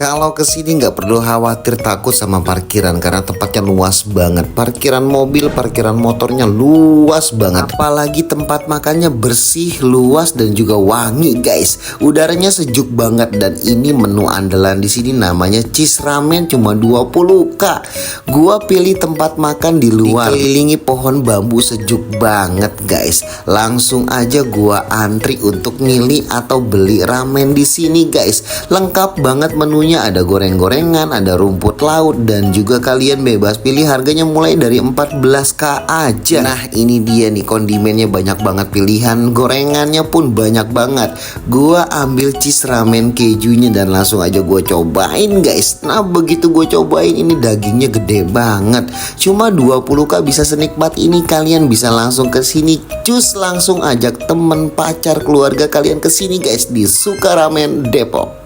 Kalau kesini nggak perlu khawatir takut sama parkiran karena tempatnya luas banget. Parkiran mobil, parkiran motornya luas banget. Apalagi tempat makannya bersih, luas dan juga wangi, guys. Udaranya sejuk banget dan ini menu andalan di sini namanya cheese ramen cuma 20k. Gua pilih tempat makan di luar, dikelilingi pohon bambu sejuk banget, guys. Langsung aja gua antri untuk milih atau beli ramen di sini, guys. Lengkap banget menunya, ada goreng-gorengan, ada rumput laut dan juga kalian bebas pilih, harganya mulai dari 14k aja. Nah, ini dia nih kondimennya banyak banget pilihan, gorengannya pun banyak banget. Gua ambil cheese ramen kejunya dan langsung aja gua cobain, guys. Nah, begitu gua cobain ini dagingnya gede banget. Cuma 20k bisa senikmat ini, kalian bisa langsung ke sini. Cus langsung ajak temen, pacar, keluarga kalian ke sini, guys, di Suka Ramen Depok.